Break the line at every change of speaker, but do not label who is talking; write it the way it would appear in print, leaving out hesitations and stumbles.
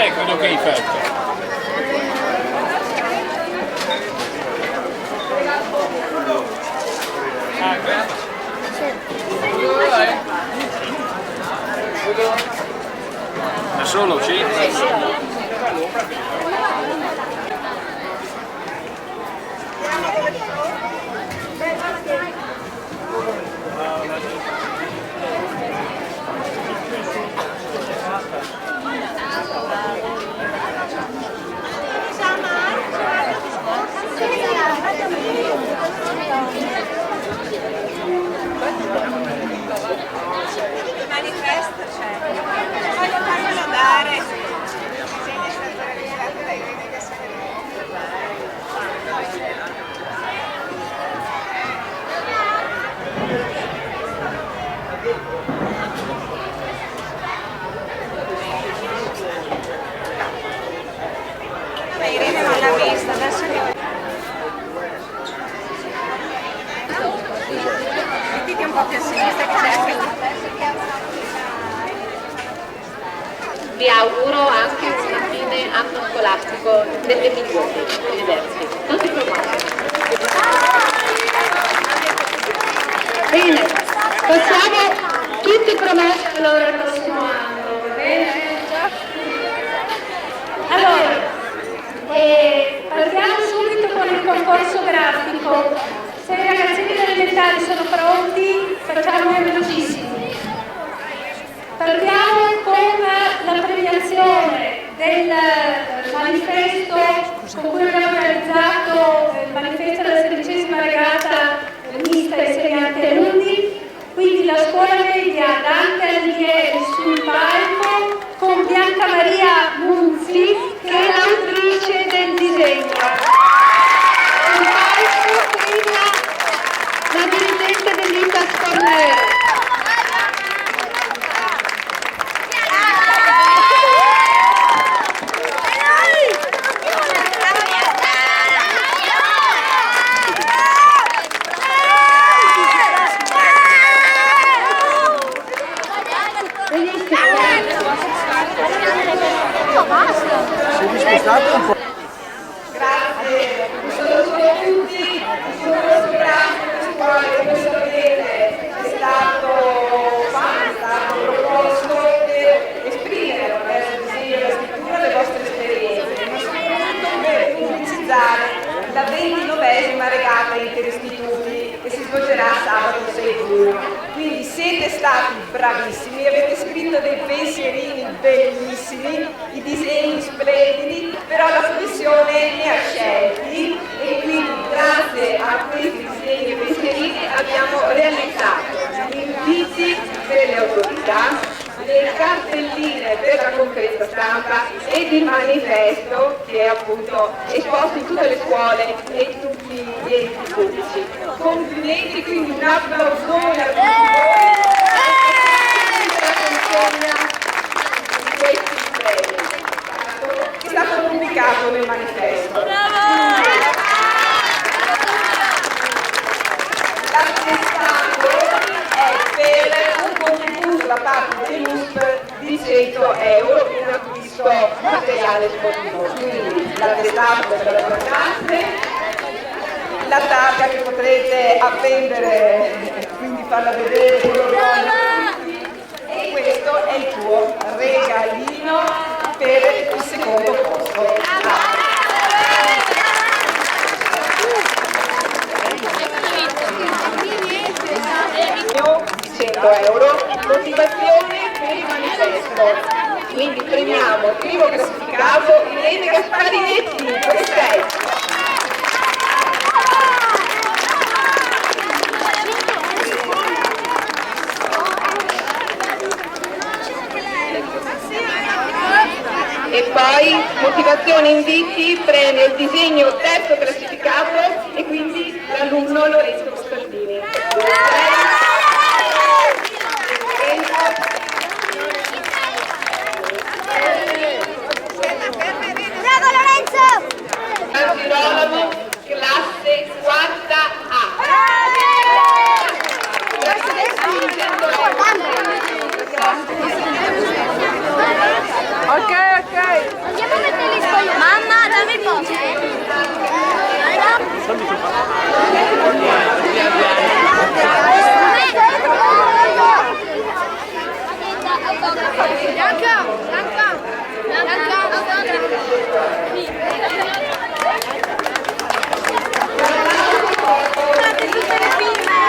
te credo che hai fatto. Ah, grazie. Da solo, sì?
Manifesto c'è, faglielo andare. Irene non l'ha vista, adesso mettiti un po' più a sinistra che c'è anche lì.
Vi auguro anche una fine anno scolastico delle migliori, diversi. Tutti provati. Bene, possiamo tutti promettere allora il prossimo anno, va bene? Allora, partiamo subito con il concorso grafico. Se i ragazzini elementari sono pronti, facciamo velocissimi. Partiamo con la premiazione del manifesto con cui abbiamo realizzato il manifesto della 16ª regata mista insegnanti e alunni. Quindi la scuola media Dante Alighieri sul palco con Bianca Maria Munzi, che è l'autrice del disegno. Sul palco la dirigente dell'ITAS Cornero.
Grazie, un saluto a tutti, sono grazie per quale come sapete è stato proposto per esprimere attraverso il disegno e la scrittura le vostre esperienze, ma soprattutto per pubblicizzare la 29ª regata interistituti che si svolgerà sabato 6 giugno. Quindi siete stati bravissimi, avete scritto dei pensierini bellissimi, i disegni splendidi, però la commissione ne ha scelti e quindi grazie a questi disegni e pensierini abbiamo realizzato gli inviti per le autorità, le cartelline per la conferenza stampa ed il manifesto che è appunto esposto in tutte le scuole e in tutti gli enti pubblici. Complimenti, quindi un applausone a tutti voi per la consegna di questi premi. È stato pubblicato nel manifesto. L'attestato è per un contributo da parte dell'USP di 100 euro in acquisto materiale sportivo. Quindi l'attestato per le vacanze, la targa che potrete appendere, quindi farla vedere e questo è il tuo regalino per il secondo posto. 100 euro, motivazione per il manifesto. Quindi premiamo il primo classificato Irene Gasparinetti, dove sei? E poi motivazione inviti, premio il disegno terzo classificato e quindi l'alunno Lorenzo Costantini.
Bravo Lorenzo!
San Girolamo, classe 4A.
Ok. Guardate tutte le firme!